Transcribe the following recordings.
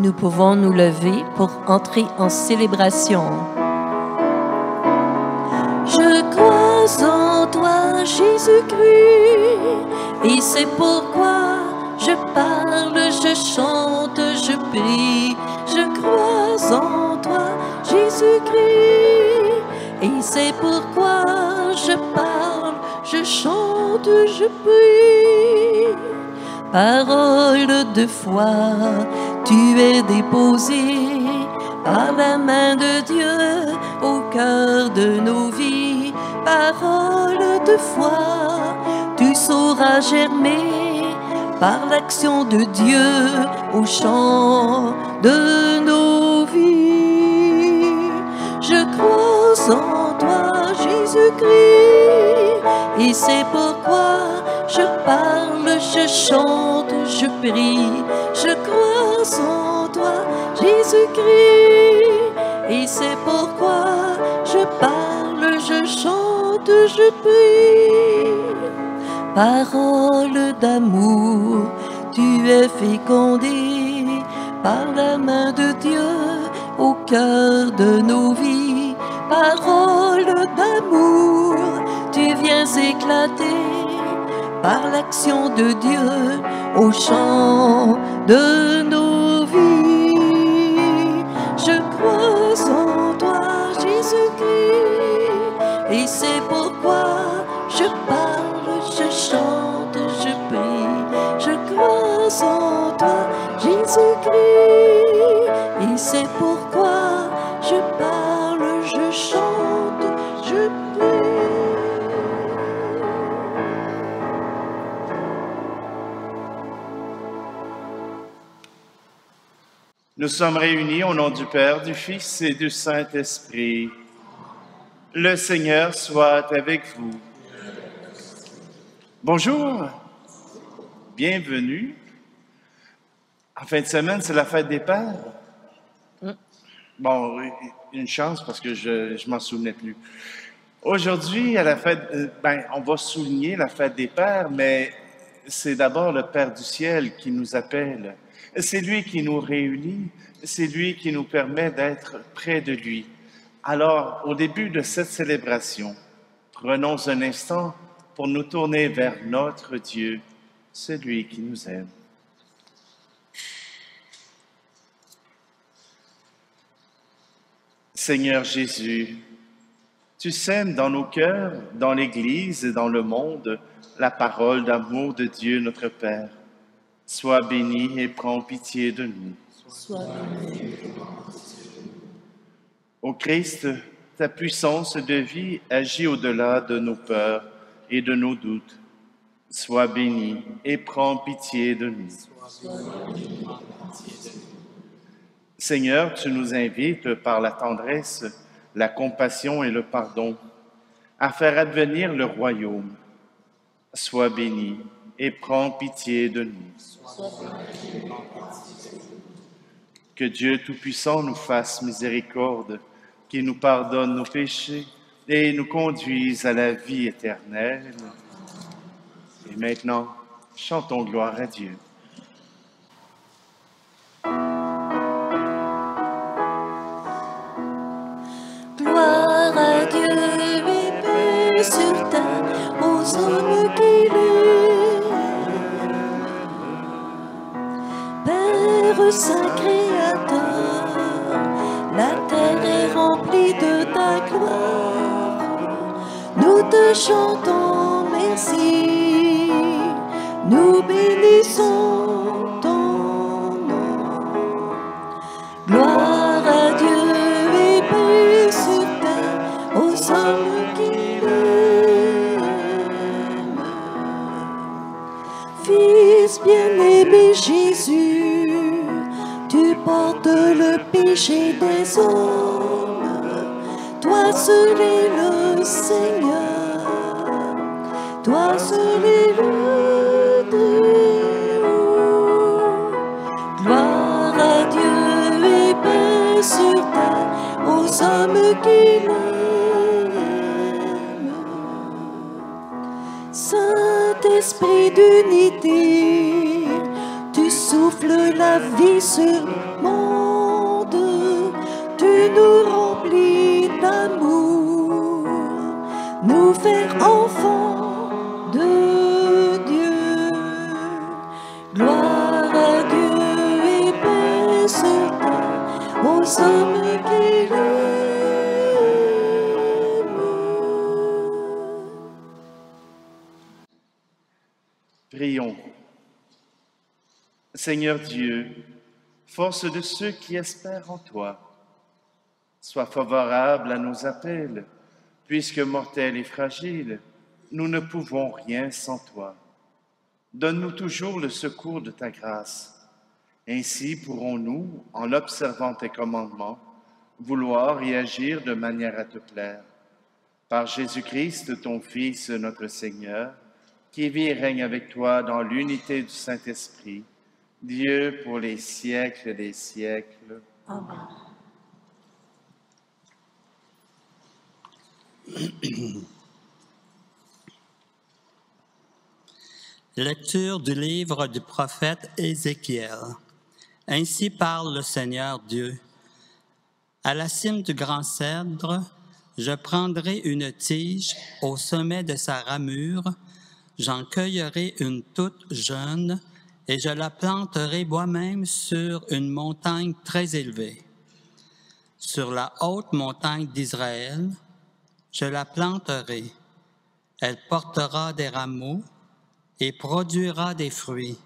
Nous pouvons nous lever pour entrer en célébration. Je crois en toi, Jésus-Christ, et c'est pourquoi je parle, je chante, je prie. Je crois en toi, Jésus-Christ, et c'est pourquoi je parle, je chante, je prie. Parole de foi, tu es déposée par la main de Dieu au cœur de nos vies. Parole de foi, tu sauras germer par l'action de Dieu au champ de nos vies. Je crois en toi, Jésus-Christ, et c'est pourquoi je parle, je chante, je prie. Je crois en toi, Jésus-Christ, et c'est pourquoi je parle, je chante, je prie. Parole d'amour, tu es fécondée par la main de Dieu au cœur de nos vies. Parole d'amour, tu viens éclater par l'action de Dieu au champ de nos vies. Je crois en toi, Jésus-Christ, et c'est pourquoi je parle, je chante, je prie. Je crois en toi, Jésus-Christ, et c'est pourquoi je parle, je chante, je prie. Nous sommes réunis au nom du Père, du Fils et du Saint-Esprit. Le Seigneur soit avec vous. Bonjour, bienvenue. En fin de semaine, c'est la fête des pères. Bon, une chance parce que je m'en souvenais plus. Aujourd'hui, à la fête, on va souligner la fête des pères, mais c'est d'abord le Père du ciel qui nous appelle. C'est lui qui nous réunit, c'est lui qui nous permet d'être près de lui. Alors, au début de cette célébration, prenons un instant pour nous tourner vers notre Dieu, celui qui nous aime. Seigneur Jésus, tu sèmes dans nos cœurs, dans l'Église et dans le monde, la parole d'amour de Dieu notre Père. Sois béni et prends pitié de nous. Ô Christ, ta puissance de vie agit au-delà de nos peurs et de nos doutes. Sois béni et prends pitié de nous. Seigneur, tu nous invites par la tendresse, la compassion et le pardon à faire advenir le royaume. Sois béni et prends pitié de nous. Que Dieu Tout-Puissant nous fasse miséricorde, qu'il nous pardonne nos péchés et nous conduise à la vie éternelle. Et maintenant, chantons gloire à Dieu. Gloire à Dieu et paix sur terre aux hommes qui l'aiment. Père Saint Créateur, la terre est remplie de ta gloire. Nous te chantons merci, nous bénissons ton nom. Gloire à Dieu et paix sur terre aux hommes qui l'aiment. Fils bien-aimé Jésus, tu portes le péché des hommes. Toi seul est le Seigneur, toi seul est le Dieu. Gloire à Dieu et paix sur terre aux hommes qui l'aiment. Saint-Esprit d'unité, tu souffles souffles la vie sur le monde, tu nous remplis d'amour, nous faire enfants de Dieu. Gloire à Dieu et paix sur terre, aux hommes qui l'aiment. Prions. Seigneur Dieu, force de ceux qui espèrent en toi, sois favorable à nos appels, puisque mortels et fragiles, nous ne pouvons rien sans toi. Donne-nous toujours le secours de ta grâce. Ainsi pourrons-nous, en observant tes commandements, vouloir et agir de manière à te plaire. Par Jésus-Christ, ton Fils, notre Seigneur, qui vit et règne avec toi dans l'unité du Saint-Esprit, Dieu pour les siècles des siècles. Amen. Lecture du livre du prophète Ézéchiel. Ainsi parle le Seigneur Dieu. À la cime du grand cèdre, je prendrai une tige au sommet de sa ramure, j'en cueillerai une toute jeune, et je la planterai moi-même sur une montagne très élevée. Sur la haute montagne d'Israël, je la planterai. Elle portera des rameaux et produira des fruits.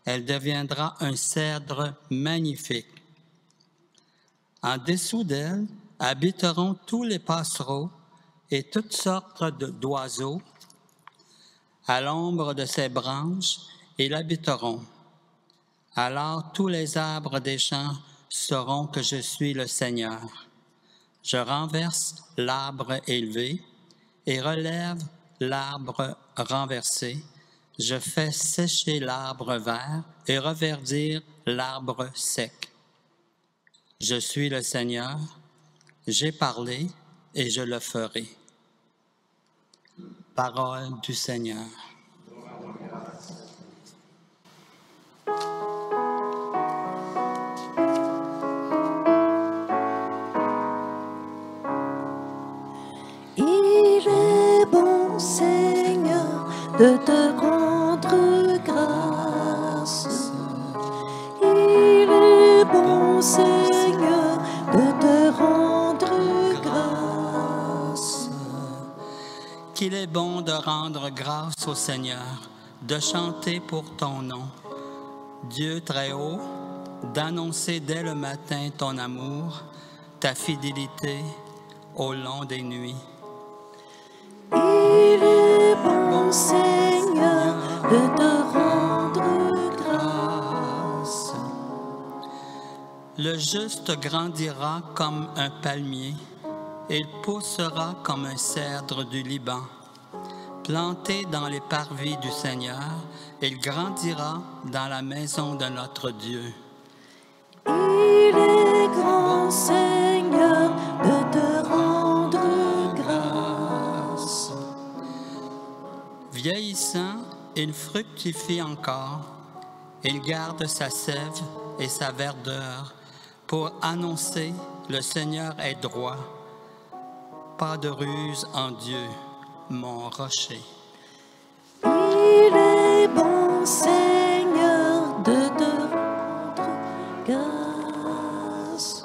Elle deviendra un cèdre magnifique. En dessous d'elle habiteront tous les passereaux et toutes sortes d'oiseaux. À l'ombre de ses branches, ils l'habiteront. Alors tous les arbres des champs sauront que je suis le Seigneur. Je renverse l'arbre élevé et relève l'arbre renversé. Je fais sécher l'arbre vert et reverdir l'arbre sec. Je suis le Seigneur, j'ai parlé et je le ferai. Parole du Seigneur. Il est bon, Seigneur, de te rendre grâce. Il est bon, Seigneur, de te rendre grâce. Qu'il est bon de rendre grâce au Seigneur, de chanter pour ton nom. Dieu très haut, d'annoncer dès le matin ton amour, ta fidélité au long des nuits. Il est bon, Seigneur, de te rendre grâce. Le juste grandira comme un palmier, il poussera comme un cèdre du Liban. Planté dans les parvis du Seigneur, il grandira dans la maison de notre Dieu. Il est grand, Seigneur, de te rendre grâce. Vieillissant, il fructifie encore, il garde sa sève et sa verdeur pour annoncer le Seigneur est droit. Pas de ruse en Dieu, mon rocher. Il est bon, Seigneur, de te rendre grâce.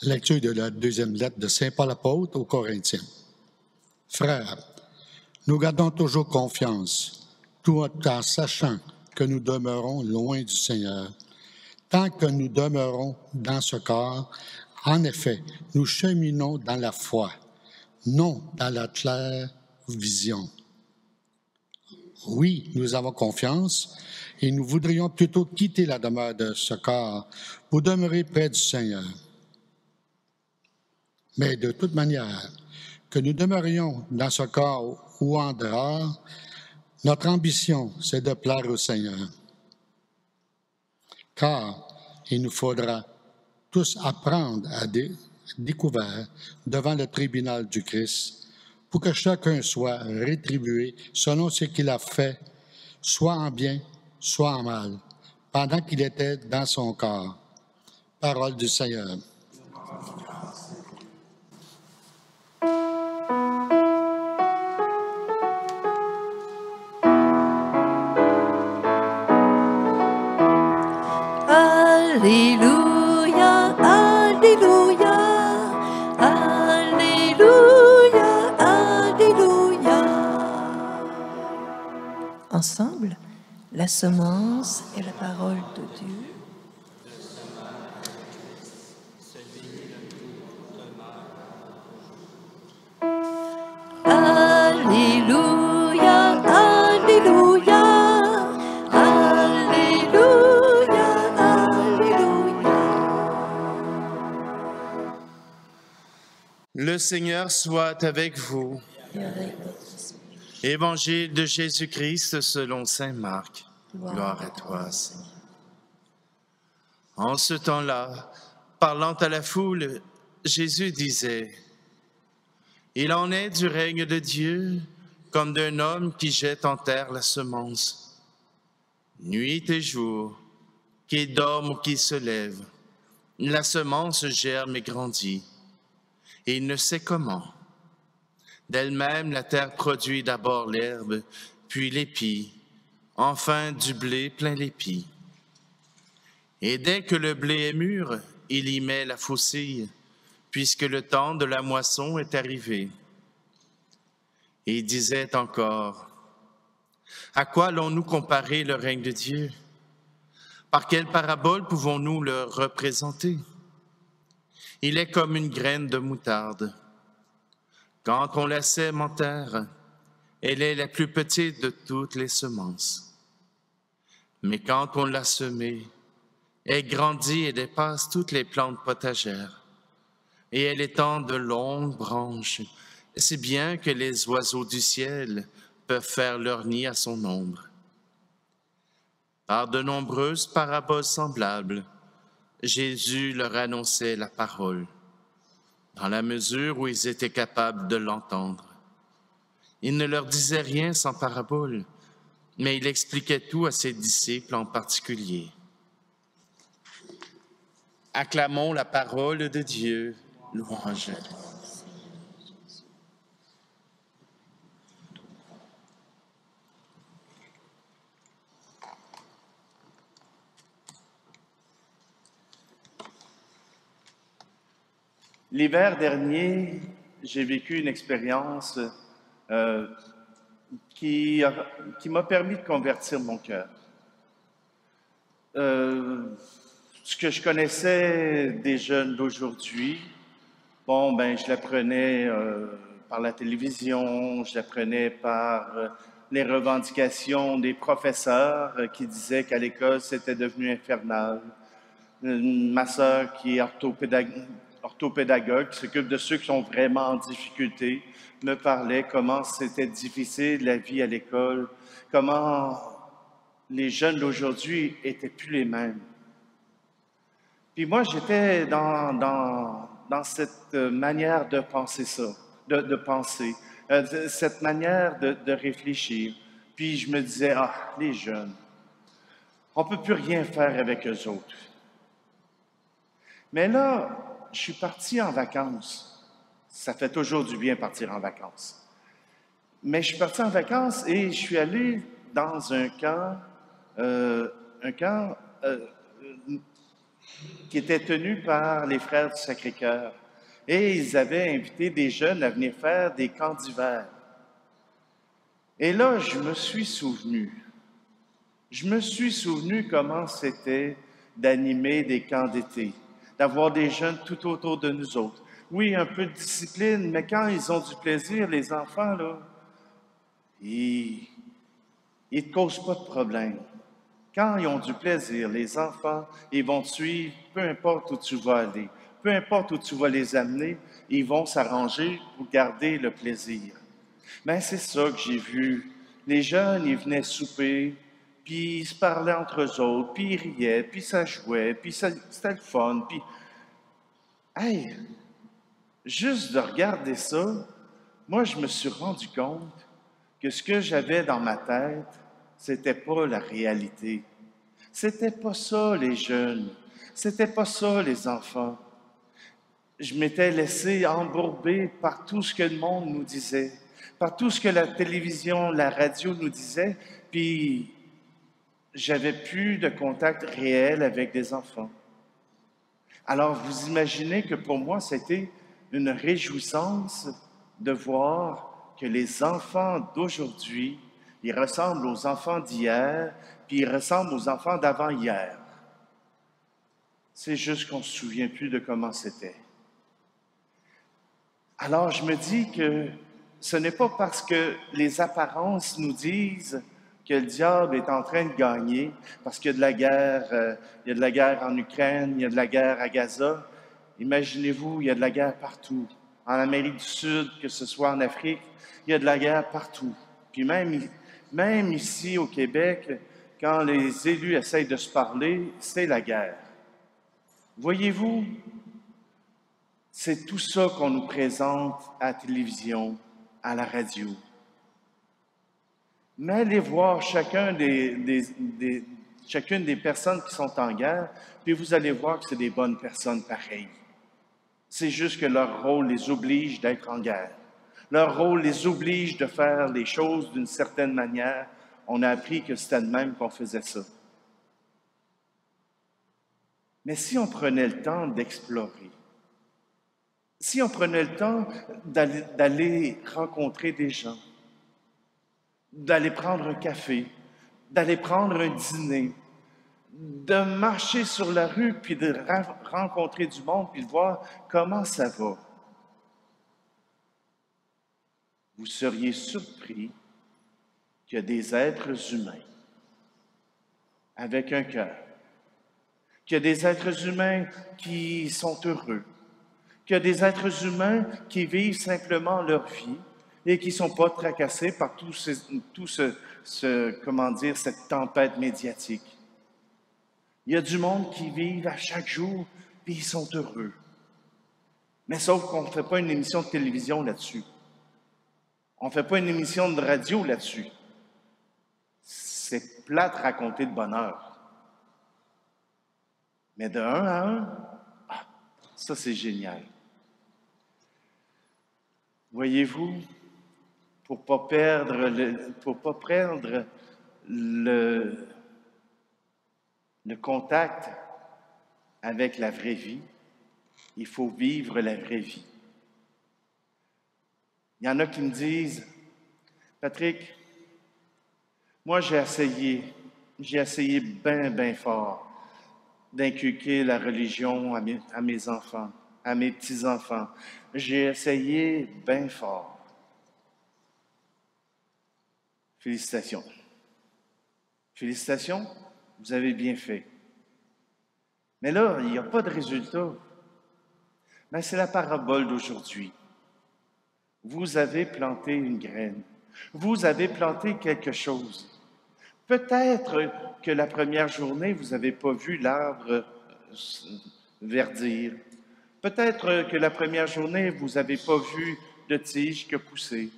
Lecture de la deuxième lettre de Saint Paul apôtre aux Corinthiens. Frères, nous gardons toujours confiance, tout en sachant que nous demeurons loin du Seigneur. Tant que nous demeurons dans ce corps, en effet, nous cheminons dans la foi, non dans la claire vision. Oui, nous avons confiance et nous voudrions plutôt quitter la demeure de ce corps pour demeurer près du Seigneur. Mais de toute manière, que nous demeurions dans ce corps ou en dehors, notre ambition, c'est de plaire au Seigneur. Car il nous faudra tous apprendre à découvert devant le tribunal du Christ pour que chacun soit rétribué selon ce qu'il a fait, soit en bien, soit en mal, pendant qu'il était dans son corps. Parole du Seigneur. Alléluia, Alléluia, Alléluia, Alléluia. Ensemble, la semence et la parole de Dieu. Alléluia, Alléluia, Alléluia, Alléluia. Le Seigneur soit avec vous. Et avec votre esprit. Évangile de Jésus-Christ selon saint Marc. Gloire Gloire à toi, Seigneur. En ce temps-là, parlant à la foule, Jésus disait, « Il en est du règne de Dieu comme d'un homme qui jette en terre la semence. Nuit et jour, qu'il dorme ou qu'il se lève, la semence germe et grandit, et il ne sait comment. D'elle-même, la terre produit d'abord l'herbe, puis l'épi, enfin du blé plein l'épi. Et dès que le blé est mûr, il y met la faucille, puisque le temps de la moisson est arrivé. Et il disait encore, « À quoi allons-nous comparer le règne de Dieu? Par quelle parabole pouvons-nous le représenter? Il est comme une graine de moutarde. Quand on la sème en terre, elle est la plus petite de toutes les semences. Mais quand on l'a semée, elle grandit et dépasse toutes les plantes potagères. Et elle étend de longues branches, si bien que les oiseaux du ciel peuvent faire leur nid à son ombre. » Par de nombreuses paraboles semblables, Jésus leur annonçait la parole, dans la mesure où ils étaient capables de l'entendre. Il ne leur disait rien sans parabole, mais il expliquait tout à ses disciples en particulier. Acclamons la parole de Dieu. Louange. L'hiver dernier, j'ai vécu une expérience qui m'a permis de convertir mon cœur. Ce que je connaissais des jeunes d'aujourd'hui, je l'apprenais par la télévision, je l'apprenais par les revendications des professeurs qui disaient qu'à l'école, c'était devenu infernal. Ma sœur, qui est orthopédagogue, qui s'occupe de ceux qui sont vraiment en difficulté, me parlait comment c'était difficile la vie à l'école, comment les jeunes d'aujourd'hui étaient plus les mêmes. Puis moi, j'étais dans cette manière de penser ça, de penser, cette manière de réfléchir. Puis je me disais, les jeunes, on ne peut plus rien faire avec eux autres. Mais là, je suis parti en vacances. Ça fait toujours du bien partir en vacances. Mais je suis parti en vacances et je suis allé dans un camp qui était tenu par les Frères du Sacré-Cœur. Et ils avaient invité des jeunes à venir faire des camps d'hiver. Et là, je me suis souvenu comment c'était d'animer des camps d'été, d'avoir des jeunes tout autour de nous autres. Oui, un peu de discipline, mais quand ils ont du plaisir, les enfants, là, ils ne te causent pas de problème. Quand ils ont du plaisir, les enfants, ils vont te suivre, peu importe où tu vas aller, peu importe où tu vas les amener, ils vont s'arranger pour garder le plaisir. Mais c'est ça que j'ai vu. Les jeunes, ils venaient souper, puis ils se parlaient entre eux autres, puis ils riaient, puis ça jouait, puis c'était le fun, puis... Hey! Juste de regarder ça, moi, je me suis rendu compte que ce que j'avais dans ma tête, c'était pas la réalité. C'était pas ça, les jeunes. C'était pas ça, les enfants. Je m'étais laissé embourber par tout ce que le monde nous disait, par tout ce que la télévision, la radio nous disait, puis j'avais plus de contact réel avec des enfants. Alors, vous imaginez que pour moi, c'était une réjouissance de voir que les enfants d'aujourd'hui, ils ressemblent aux enfants d'hier, puis ils ressemblent aux enfants d'avant-hier. C'est juste qu'on ne se souvient plus de comment c'était. Alors, je me dis que ce n'est pas parce que les apparences nous disent que le diable est en train de gagner, parce qu'il y a de la guerre, il y a de la guerre en Ukraine, il y a de la guerre à Gaza. Imaginez-vous, il y a de la guerre partout. En Amérique du Sud, que ce soit en Afrique, il y a de la guerre partout. Puis même ici au Québec, quand les élus essayent de se parler, c'est la guerre. Voyez-vous, c'est tout ça qu'on nous présente à la télévision, à la radio. Mais allez voir chacune des personnes qui sont en guerre, puis vous allez voir que c'est des bonnes personnes pareilles. C'est juste que leur rôle les oblige d'être en guerre. Leur rôle les oblige de faire les choses d'une certaine manière. On a appris que c'était de même qu'on faisait ça. Mais si on prenait le temps d'explorer, si on prenait le temps d'aller rencontrer des gens, d'aller prendre un café, d'aller prendre un dîner, de marcher sur la rue, puis de rencontrer du monde, puis de voir comment ça va, vous seriez surpris qu'il y a des êtres humains avec un cœur, qu'il y a des êtres humains qui sont heureux, qu'il y a des êtres humains qui vivent simplement leur vie et qui ne sont pas tracassés par cette tempête médiatique. Il y a du monde qui vit à chaque jour, puis ils sont heureux. Mais sauf qu'on ne fait pas une émission de télévision là-dessus. On ne fait pas une émission de radio là-dessus. C'est plate raconter de bonheur. Mais de un à un, ça c'est génial. Voyez-vous, pour ne pas perdre le contact avec la vraie vie, il faut vivre la vraie vie. Il y en a qui me disent, Patrick, moi j'ai essayé bien fort d'inculquer la religion à mes enfants, à mes petits-enfants. J'ai essayé bien fort. Félicitations. Félicitations, vous avez bien fait. Mais là, il n'y a pas de résultat. Mais c'est la parabole d'aujourd'hui. Vous avez planté une graine. Vous avez planté quelque chose. Peut-être que la première journée, vous n'avez pas vu l'arbre verdir. Peut-être que la première journée, vous n'avez pas vu de tige qui a poussé.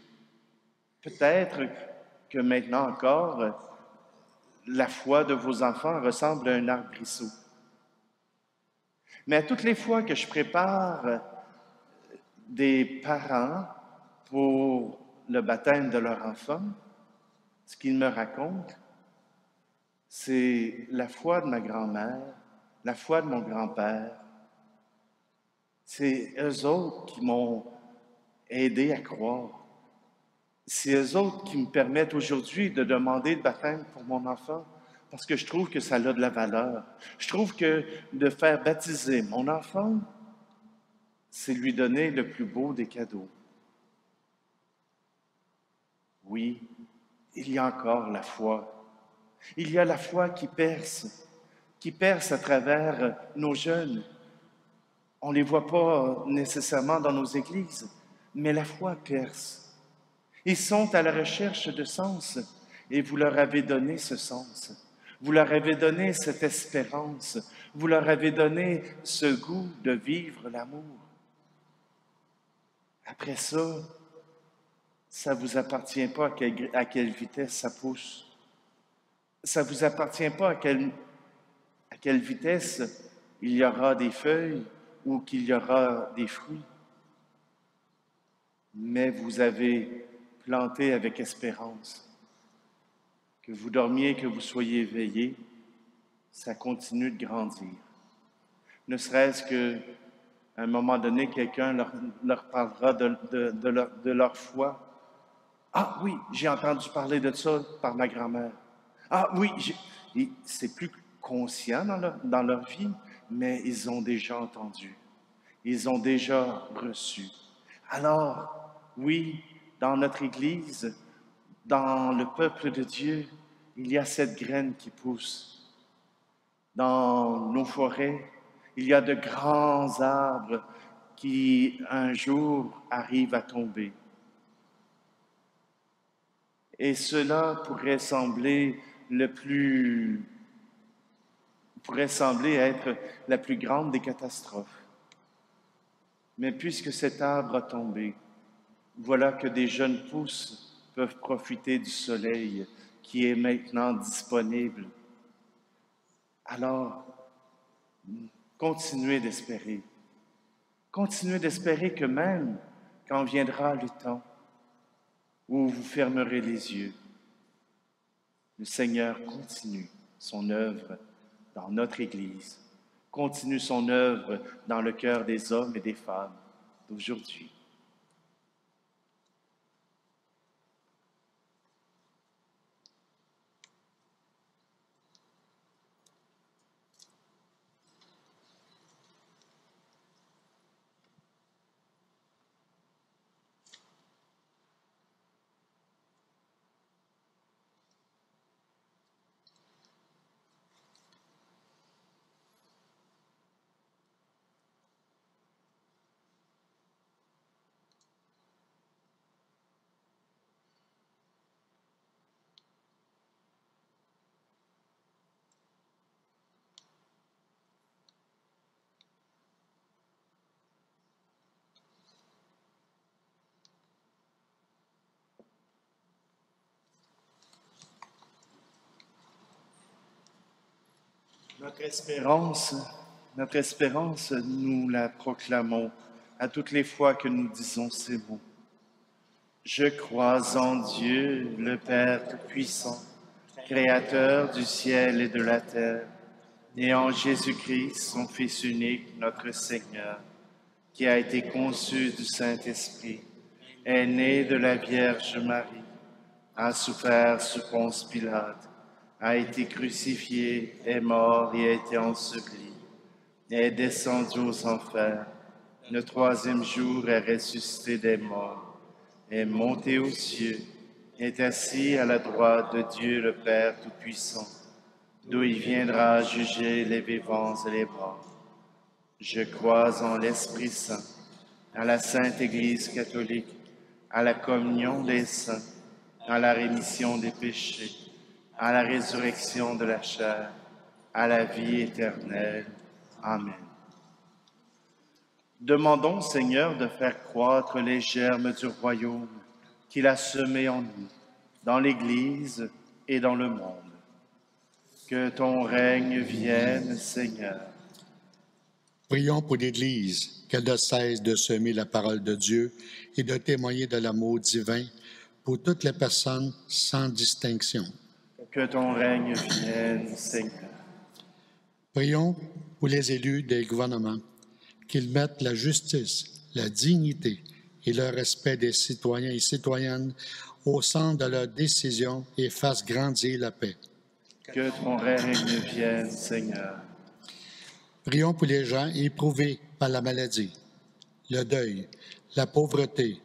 Peut-être que maintenant encore, la foi de vos enfants ressemble à un arbrisseau. Mais à toutes les fois que je prépare des parents pour le baptême de leur enfant, ce qu'ils me racontent, c'est la foi de ma grand-mère, la foi de mon grand-père. C'est eux autres qui m'ont aidé à croire. C'est eux autres qui me permettent aujourd'hui de demander le baptême pour mon enfant, parce que je trouve que ça a de la valeur. Je trouve que de faire baptiser mon enfant, c'est lui donner le plus beau des cadeaux. Oui, il y a encore la foi. Il y a la foi qui perce à travers nos jeunes. On ne les voit pas nécessairement dans nos églises, mais la foi perce. Ils sont à la recherche de sens et vous leur avez donné ce sens. Vous leur avez donné cette espérance. Vous leur avez donné ce goût de vivre l'amour. Après ça, Ça ne vous appartient pas à quelle vitesse ça pousse. Ça ne vous appartient pas à quelle vitesse il y aura des feuilles ou qu'il y aura des fruits. Mais vous avez planté avec espérance. Que vous dormiez, que vous soyez éveillés, ça continue de grandir. Ne serait-ce qu'à un moment donné, quelqu'un leur parlera de leur foi. Ah oui, j'ai entendu parler de ça par ma grand-mère. Ah oui, c'est plus conscient dans leur vie, mais ils ont déjà entendu. Ils ont déjà reçu. Alors, oui, dans notre Église, dans le peuple de Dieu, il y a cette graine qui pousse. Dans nos forêts, il y a de grands arbres qui, un jour, arrivent à tomber. Et cela pourrait sembler être la plus grande des catastrophes. Mais puisque cet arbre a tombé, voilà que des jeunes pousses peuvent profiter du soleil qui est maintenant disponible. Alors, continuez d'espérer. Continuez d'espérer que même quand viendra le temps où vous fermerez les yeux, le Seigneur continue son œuvre dans notre Église, continue son œuvre dans le cœur des hommes et des femmes d'aujourd'hui. Notre espérance, nous la proclamons à toutes les fois que nous disons ces mots. Je crois en Dieu, le Père Tout-Puissant, Créateur du ciel et de la terre, et en Jésus-Christ, son Fils unique, notre Seigneur, qui a été conçu du Saint-Esprit, est né de la Vierge Marie, a souffert sous Ponce Pilate, a été crucifié, est mort et a été enseveli, est descendu aux enfers. Le troisième jour est ressuscité des morts, est monté aux cieux, est assis à la droite de Dieu le Père Tout-Puissant, d'où il viendra juger les vivants et les morts. Je crois en l'Esprit Saint, à la Sainte Église catholique, à la communion des saints, à la rémission des péchés, à la résurrection de la chair, à la vie éternelle. Amen. Demandons, Seigneur, de faire croître les germes du royaume qu'il a semés en nous, dans l'Église et dans le monde. Que ton règne vienne, Seigneur. Prions pour l'Église, qu'elle ne cesse de semer la parole de Dieu et de témoigner de l'amour divin pour toutes les personnes sans distinction. Que ton règne vienne, Seigneur. Prions pour les élus des gouvernements, qu'ils mettent la justice, la dignité et le respect des citoyens et citoyennes au centre de leurs décisions et fassent grandir la paix. Que ton règne vienne, Seigneur. Prions pour les gens éprouvés par la maladie, le deuil, la pauvreté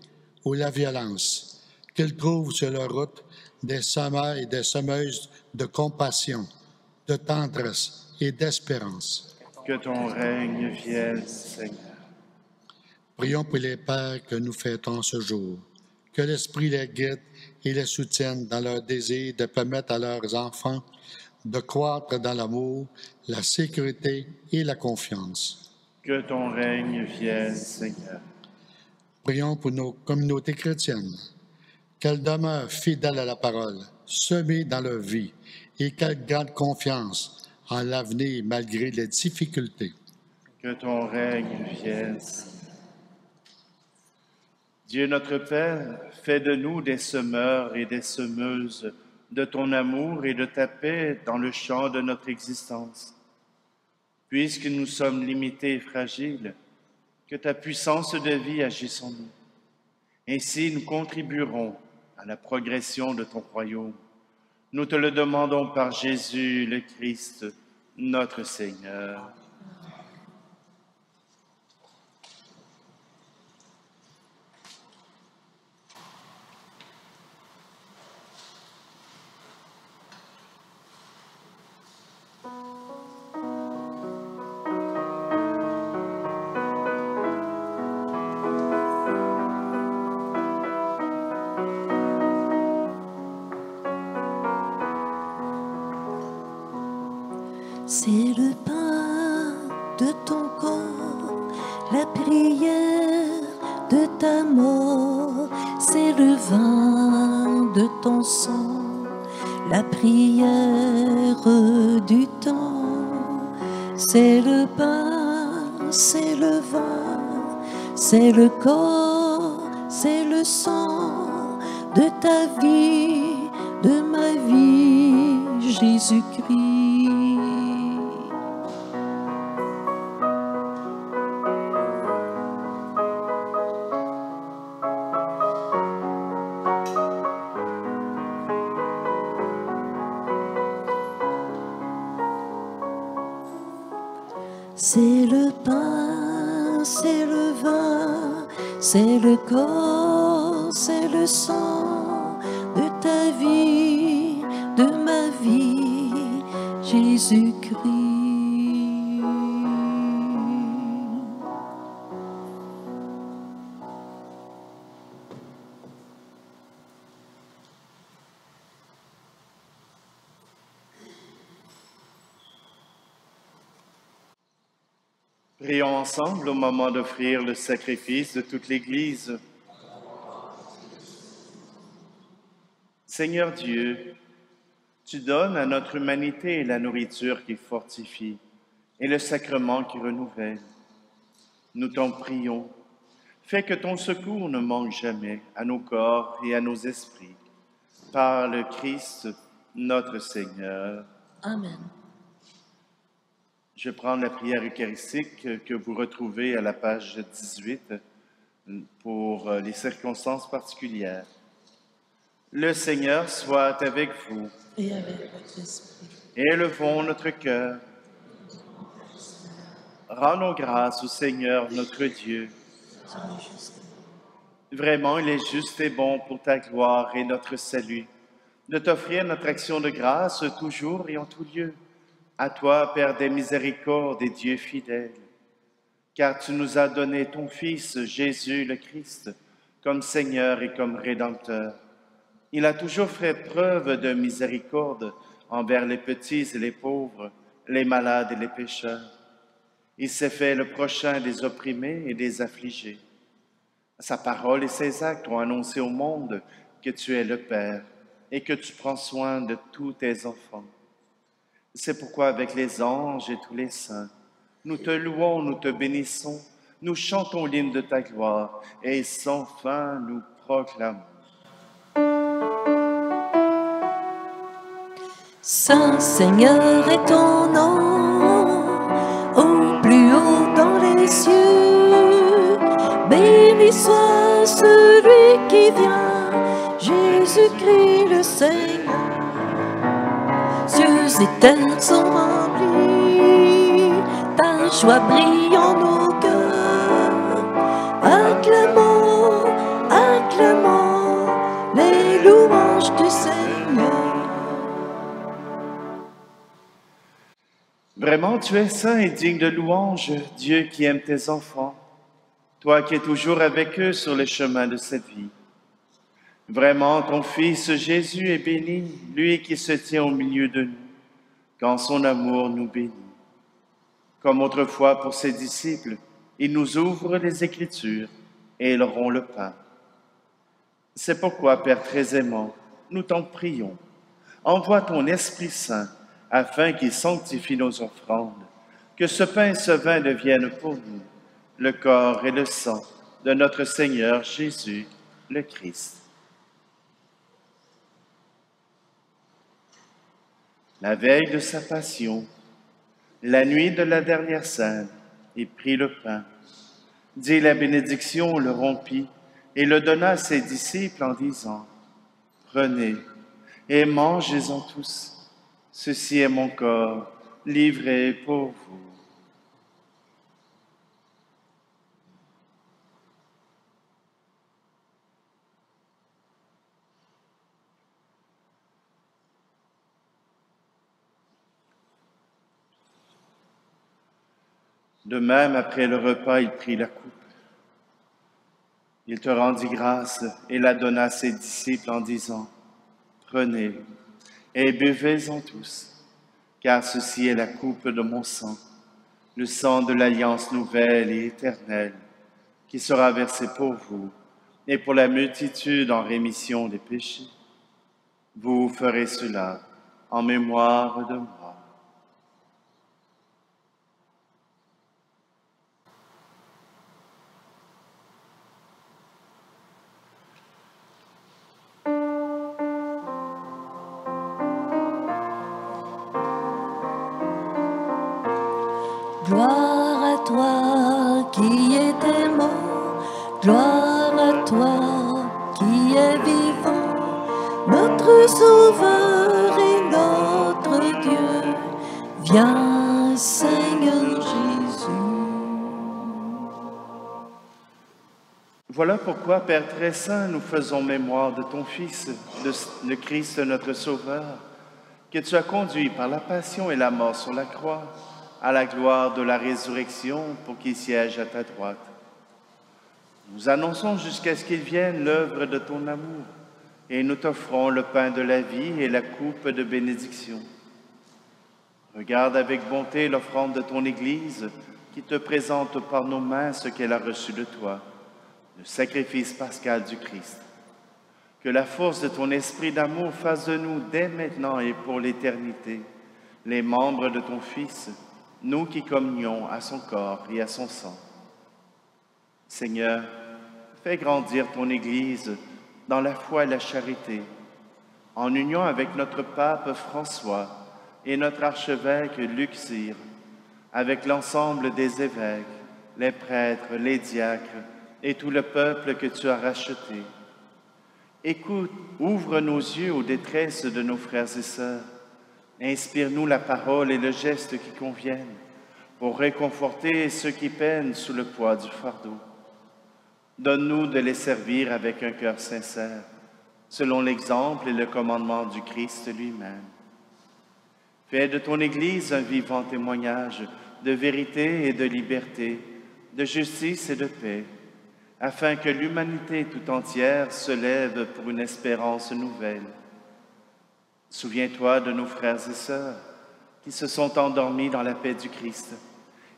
ou la violence, qu'ils trouvent sur leur route des semeurs et des semeuses de compassion, de tendresse et d'espérance. Que ton règne vienne, Seigneur. Prions pour les pères que nous fêtons ce jour. Que l'Esprit les guide et les soutienne dans leur désir de permettre à leurs enfants de croître dans l'amour, la sécurité et la confiance. Que ton règne vienne, Seigneur. Prions pour nos communautés chrétiennes, qu'elles demeurent fidèles à la parole, semées dans leur vie, et qu'elles gardent confiance en l'avenir malgré les difficultés. Que ton règne vienne. Dieu notre Père, fais de nous des semeurs et des semeuses de ton amour et de ta paix dans le champ de notre existence. Puisque nous sommes limités et fragiles, que ta puissance de vie agisse en nous. Ainsi, nous contribuerons à la progression de ton royaume. Nous te le demandons par Jésus le Christ, notre Seigneur. C'est le pain de ton corps, la prière de ta mort. C'est le vin de ton sang, la prière du temps. C'est le pain, c'est le vin, c'est le corps, c'est le sang de ta vie, de ma vie, Jésus-Christ. C'est le pain, c'est le vin, c'est le corps, c'est le sang de ta vie, de ma vie, Jésus-Christ. Prions ensemble au moment d'offrir le sacrifice de toute l'Église. Seigneur Dieu, tu donnes à notre humanité la nourriture qui fortifie et le sacrement qui renouvelle. Nous t'en prions, fais que ton secours ne manque jamais à nos corps et à nos esprits. Par le Christ, notre Seigneur. Amen. Je prends la prière eucharistique que vous retrouvez à la page 18 pour les circonstances particulières. Le Seigneur soit avec vous. Et avec votre esprit. Élevons notre cœur. Rendons grâce au Seigneur notre Dieu. Vraiment, il est juste et bon pour ta gloire et notre salut de t'offrir notre action de grâce toujours et en tout lieu. À toi, Père des miséricordes et Dieu fidèle, car tu nous as donné ton Fils, Jésus le Christ, comme Seigneur et comme Rédempteur. Il a toujours fait preuve de miséricorde envers les petits et les pauvres, les malades et les pécheurs. Il s'est fait le prochain des opprimés et des affligés. Sa parole et ses actes ont annoncé au monde que tu es le Père et que tu prends soin de tous tes enfants. C'est pourquoi avec les anges et tous les saints, nous te louons, nous te bénissons, nous chantons l'hymne de ta gloire et sans fin nous proclamons. Saint Seigneur est ton nom, au plus haut dans les cieux. Béni soit celui qui vient, Jésus-Christ le Seigneur. Cieux et terre sont remplis, ta joie brille en nos cœurs. Acclamons, acclamons les louanges du Seigneur. Vraiment, tu es saint et digne de louange, Dieu qui aime tes enfants, toi qui es toujours avec eux sur le chemin de cette vie. Vraiment, ton Fils Jésus est béni, lui qui se tient au milieu de nous, quand son amour nous bénit. Comme autrefois pour ses disciples, il nous ouvre les Écritures et ils auront le pain. C'est pourquoi, Père très aimant, nous t'en prions. Envoie ton Esprit Saint afin qu'il sanctifie nos offrandes, que ce pain et ce vin deviennent pour nous le corps et le sang de notre Seigneur Jésus, le Christ. La veille de sa passion, la nuit de la dernière scène, il prit le pain, dit la bénédiction, le rompit et le donna à ses disciples en disant, « Prenez et mangez-en tous. Ceci est mon corps livré pour vous. » De même, après le repas, il prit la coupe. Il te rendit grâce et la donna à ses disciples en disant, « Prenez et buvez-en tous, car ceci est la coupe de mon sang, le sang de l'alliance nouvelle et éternelle, qui sera versé pour vous et pour la multitude en rémission des péchés. Vous ferez cela en mémoire de moi. » Gloire à toi qui es mort, gloire à toi qui es vivant, notre Sauveur et notre Dieu. Viens, Seigneur Jésus. Voilà pourquoi, Père très saint, nous faisons mémoire de ton Fils, le Christ notre Sauveur, que tu as conduit par la passion et la mort sur la croix, à la gloire de la résurrection pour qu'il siège à ta droite. Nous annonçons jusqu'à ce qu'il vienne l'œuvre de ton amour et nous t'offrons le pain de la vie et la coupe de bénédiction. Regarde avec bonté l'offrande de ton Église qui te présente par nos mains ce qu'elle a reçu de toi, le sacrifice pascal du Christ. Que la force de ton esprit d'amour fasse de nous dès maintenant et pour l'éternité les membres de ton Fils, nous qui communions à son corps et à son sang. Seigneur, fais grandir ton Église dans la foi et la charité, en union avec notre pape François et notre archevêque Luxire, avec l'ensemble des évêques, les prêtres, les diacres et tout le peuple que tu as racheté. Écoute, ouvre nos yeux aux détresses de nos frères et sœurs. Inspire-nous la parole et le geste qui conviennent pour réconforter ceux qui peinent sous le poids du fardeau. Donne-nous de les servir avec un cœur sincère, selon l'exemple et le commandement du Christ lui-même. Fais de ton Église un vivant témoignage de vérité et de liberté, de justice et de paix, afin que l'humanité tout entière se lève pour une espérance nouvelle. Souviens-toi de nos frères et sœurs qui se sont endormis dans la paix du Christ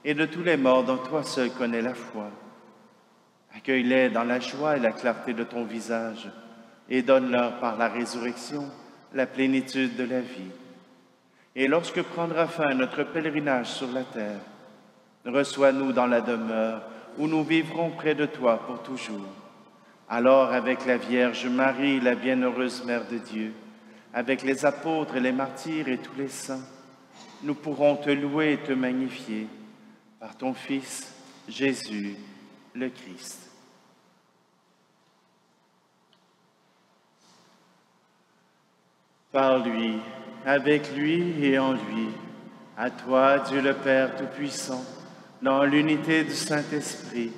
et de tous les morts dont toi seul connais la foi. Accueille-les dans la joie et la clarté de ton visage et donne-leur par la résurrection la plénitude de la vie. Et lorsque prendra fin notre pèlerinage sur la terre, reçois-nous dans la demeure où nous vivrons près de toi pour toujours. Alors, avec la Vierge Marie, la bienheureuse Mère de Dieu, avec les apôtres et les martyrs et tous les saints, nous pourrons te louer et te magnifier par ton Fils, Jésus, le Christ. Par lui, avec lui et en lui, à toi, Dieu le Père Tout-Puissant, dans l'unité du Saint-Esprit,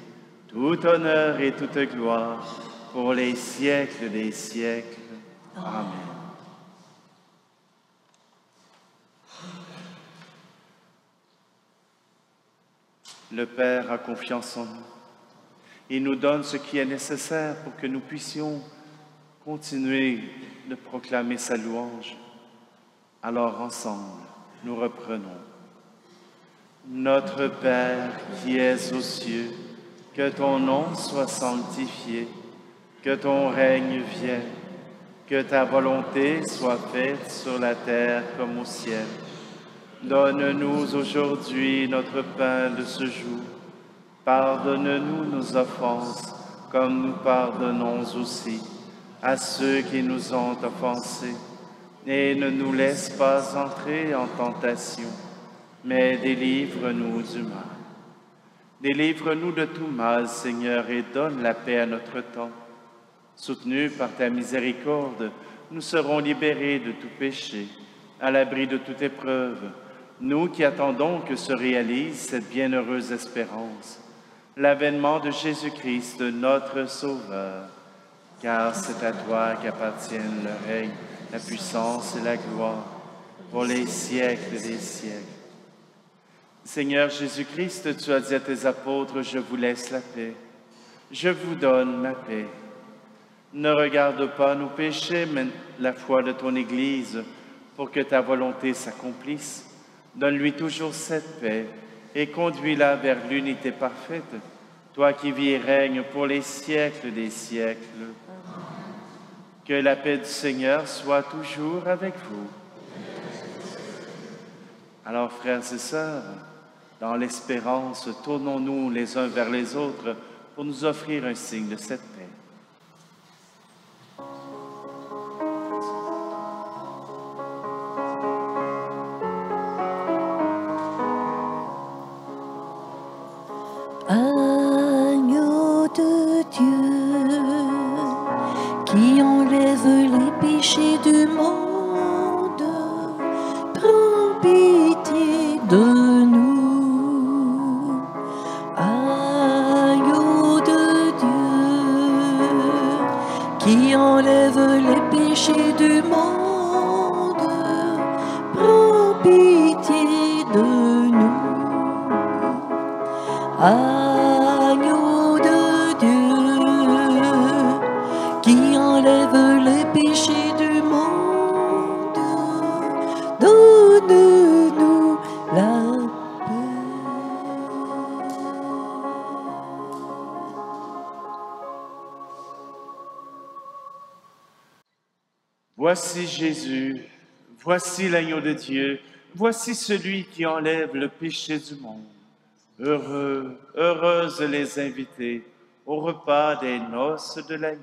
tout honneur et toute gloire pour les siècles des siècles. Amen. Le Père a confiance en nous. Il nous donne ce qui est nécessaire pour que nous puissions continuer de proclamer sa louange. Alors ensemble, nous reprenons. Notre Père qui es aux cieux, que ton nom soit sanctifié, que ton règne vienne, que ta volonté soit faite sur la terre comme au ciel. Donne-nous aujourd'hui notre pain de ce jour. Pardonne-nous nos offenses, comme nous pardonnons aussi à ceux qui nous ont offensés. Et ne nous laisse pas entrer en tentation, mais délivre-nous du mal. Délivre-nous de tout mal, Seigneur, et donne la paix à notre temps. Soutenus par ta miséricorde, nous serons libérés de tout péché, à l'abri de toute épreuve, nous qui attendons que se réalise cette bienheureuse espérance, l'avènement de Jésus-Christ, notre Sauveur. Car c'est à toi qu'appartiennent le règne, la puissance et la gloire, pour les siècles des siècles. Seigneur Jésus-Christ, tu as dit à tes apôtres, je vous laisse la paix, je vous donne ma paix. Ne regarde pas nos péchés, mais la foi de ton Église, pour que ta volonté s'accomplisse. Donne-lui toujours cette paix et conduis-la vers l'unité parfaite, toi qui vis et règnes pour les siècles des siècles. Que la paix du Seigneur soit toujours avec vous. Alors, frères et sœurs, dans l'espérance, tournons-nous les uns vers les autres pour nous offrir un signe de cette paix. Agneau de Dieu, qui enlève les péchés du monde, prends pitié de nous. Agneau de Dieu, qui enlève les péchés du monde, prends pitié de nous. Agneau de Dieu, qui enlève les péchés du monde, donne-nous la paix. Voici Jésus, voici l'agneau de Dieu, voici celui qui enlève le péché du monde. Heureux, heureuses les invités au repas des noces de l'agneau.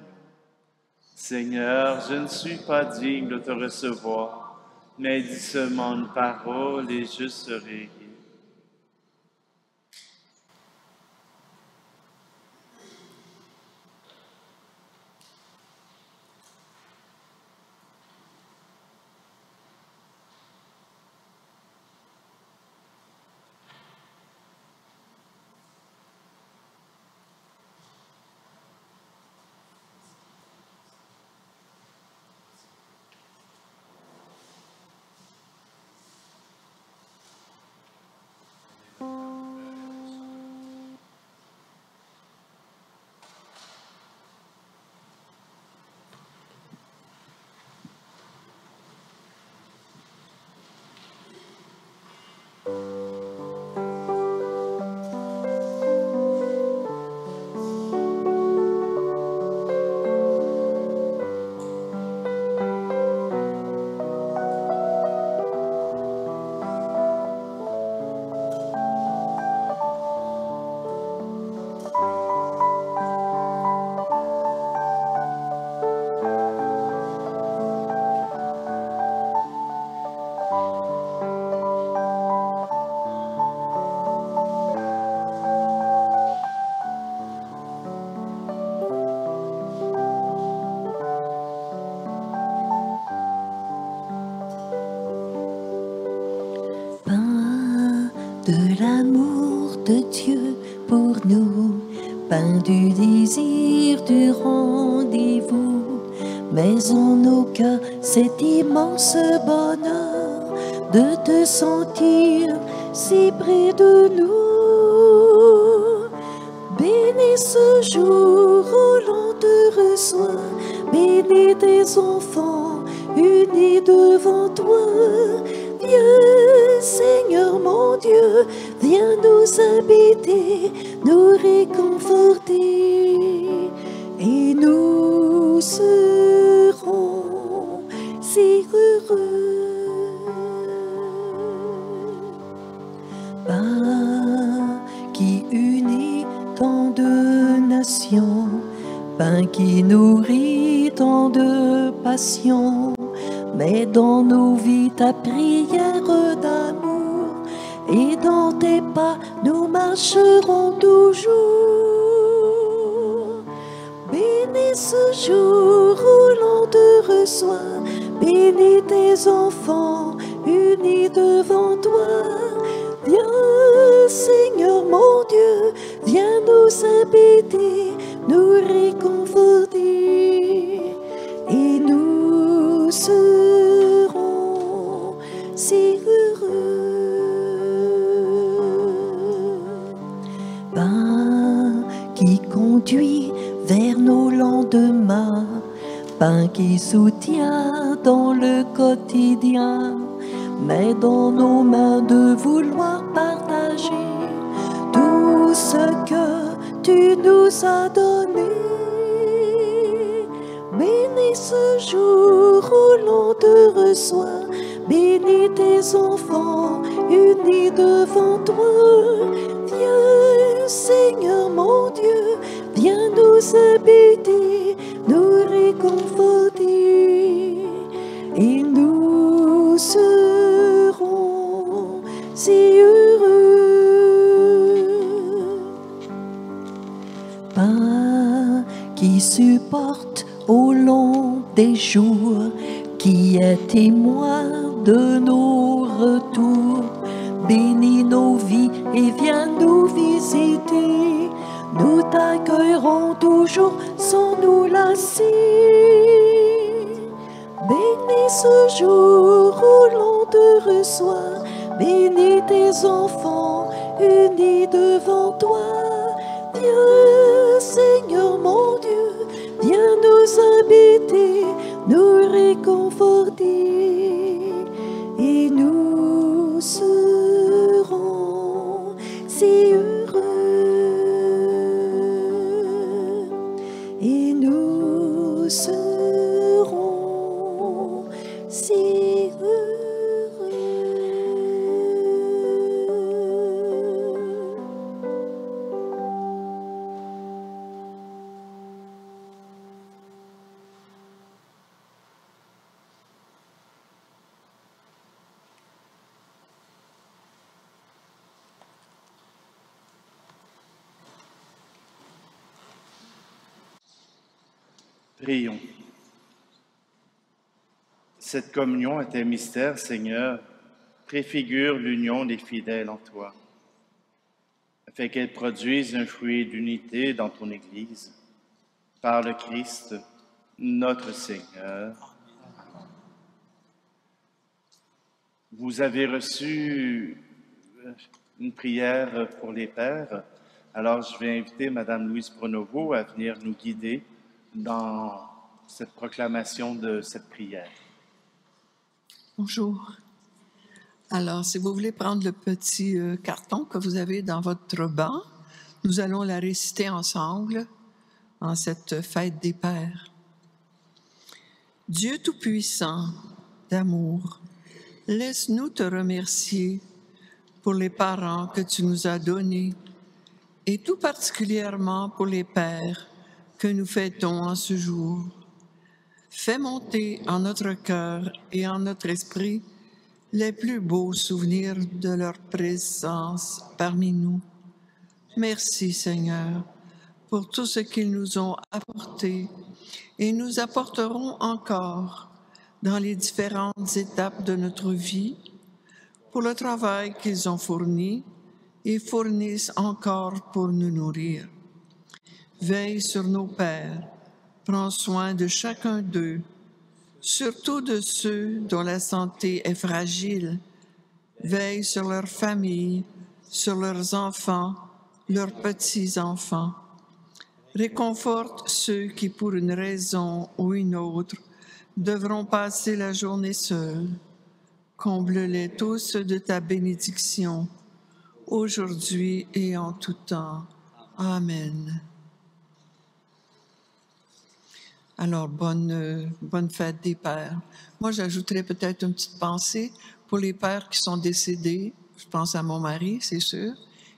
Seigneur, je ne suis pas digne de te recevoir, mais dis seulement une parole et je serai guéri. De l'amour de Dieu pour nous, pain du désir du rendez-vous, mais en nos cas cet immense bonheur de te sentir si près de nous. Bénis ce jour où l'on te reçoit, bénis tes enfants unis devant toi. Viens, Seigneur mon Dieu, viens nous habiter, nous réconforter et nous serons si heureux. Pain qui unit tant de nations, pain qui nourrit tant de passions, mets dans nos vies ta prière d'amour, et dans tes pas nous marcherons toujours. Bénis ce jour où l'on te reçoit, bénis tes enfants unis devant toi. Viens, Seigneur mon Dieu, viens nous habiter, nous réconforter, et nous serons si heureux. Pain qui conduit vers nos lendemains, pain qui soutient dans le quotidien, mets dans nos mains de vouloir partager tout ce que tu nous as donné. Bénis ce jour où l'on te reçoit, bénis tes enfants unis devant toi. Viens, Seigneur mon Dieu, viens nous habiter, nous réconforter, et nous serons si heureux. Pain qui supporte au long des jours, qui est témoin de nos retours, bénis nos vies et viens nous visiter. Nous t'accueillerons toujours sans nous lasser. Bénis ce jour où l'on te reçoit, bénis tes enfants unis devant toi. Viens, Seigneur mon Dieu, viens nous habiter, nous réconforter, et nous serons si heureux, et nous serons si heureux. Prions. Cette communion est un mystère, Seigneur, préfigure l'union des fidèles en toi, afin qu'elle produise un fruit d'unité dans ton Église, par le Christ, notre Seigneur. Vous avez reçu une prière pour les pères, alors je vais inviter Madame Louise Pronovo à venir nous guider dans cette proclamation de cette prière. Bonjour. Alors, si vous voulez prendre le petit carton que vous avez dans votre banc, nous allons la réciter ensemble en cette fête des Pères. Dieu Tout-Puissant, d'amour, laisse-nous te remercier pour les parents que tu nous as donnés et tout particulièrement pour les pères que nous fêtons en ce jour. Fais monter en notre cœur et en notre esprit les plus beaux souvenirs de leur présence parmi nous. Merci Seigneur pour tout ce qu'ils nous ont apporté et nous apporteront encore dans les différentes étapes de notre vie, pour le travail qu'ils ont fourni et fournissent encore pour nous nourrir. Veille sur nos pères, prends soin de chacun d'eux, surtout de ceux dont la santé est fragile. Veille sur leurs familles, sur leurs enfants, leurs petits-enfants. Réconforte ceux qui, pour une raison ou une autre, devront passer la journée seuls. Comble-les tous de ta bénédiction, aujourd'hui et en tout temps. Amen. Alors, bonne fête des pères. Moi, j'ajouterais peut-être une petite pensée pour les pères qui sont décédés. Je pense à mon mari, c'est sûr,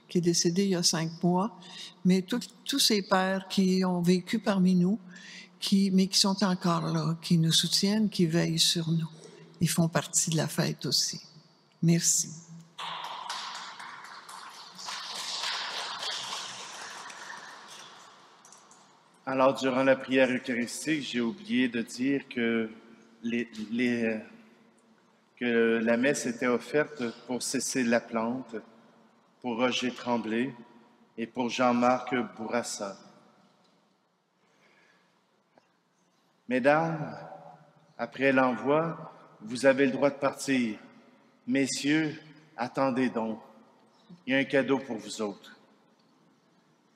qui est décédé il y a 5 mois. Mais tous ces pères qui ont vécu parmi nous, mais qui sont encore là, qui nous soutiennent, qui veillent sur nous. Ils font partie de la fête aussi. Merci. Alors, durant la prière eucharistique, j'ai oublié de dire que, que la messe était offerte pour Cécile Laplante, pour Roger Tremblay et pour Jean-Marc Bourassa. Mesdames, après l'envoi, vous avez le droit de partir. Messieurs, attendez donc. Il y a un cadeau pour vous autres.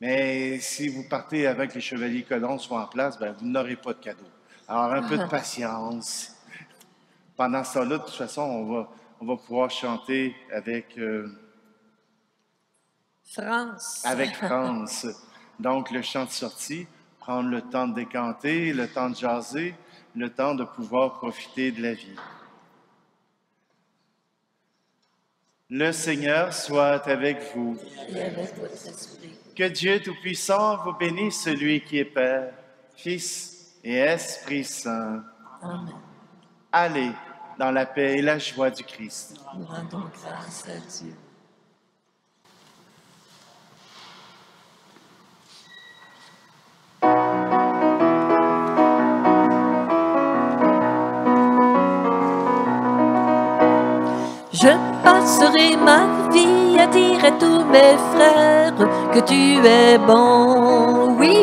Mais si vous partez avant que les chevaliers colons soient en place, ben, vous n'aurez pas de cadeau. Alors, un peu de patience. Pendant ce temps-là, de toute façon, on va pouvoir chanter avec France. Avec France. Donc, le chant de sortie, prendre le temps de décanter, le temps de jaser, le temps de pouvoir profiter de la vie. Le Seigneur soit avec vous. Et avec votre esprit. Que Dieu Tout-Puissant vous bénisse, celui qui est Père, Fils et Esprit Saint. Amen. Allez dans la paix et la joie du Christ. Nous rendons grâce à Dieu. Je passerai ma vie à dire à tous mes frères que tu es bon. Oui,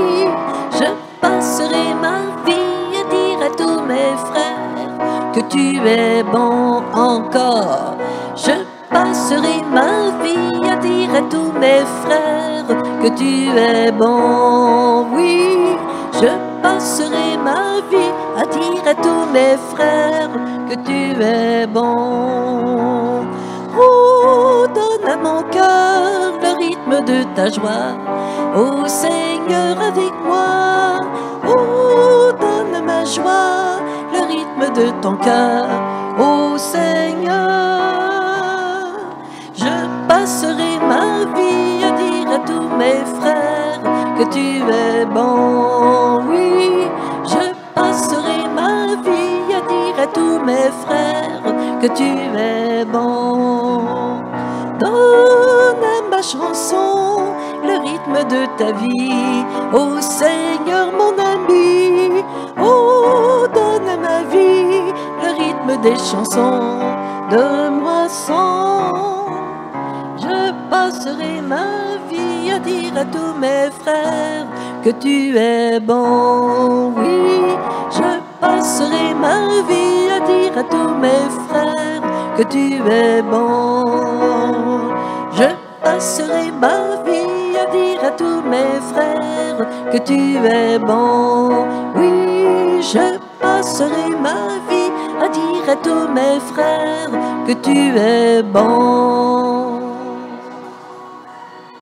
je passerai ma vie à dire à tous mes frères que tu es bon encore. Je passerai ma vie à dire à tous mes frères que tu es bon. Oui, je passerai ma vie à dire à tous mes frères que tu es bon. Oh, donne à mon cœur le rythme de ta joie. Oh Seigneur, avec moi. Oh, donne ma joie le rythme de ton cœur. Oh Seigneur, je passerai ma vie à dire à tous mes frères que tu es bon. Oui, je passerai ma vie à dire à tous mes frères que tu es bon. Donne à ma chanson le rythme de ta vie, ô Seigneur mon ami. Oh, donne à ma vie le rythme des chansons de moisson. Je passerai ma vie à dire à tous mes frères que tu es bon. Oui, je passerai ma vie à dire à tous mes frères que tu es bon. Je passerai ma vie à dire à tous mes frères que tu es bon. Oui, je passerai ma vie à dire à tous mes frères que tu es bon.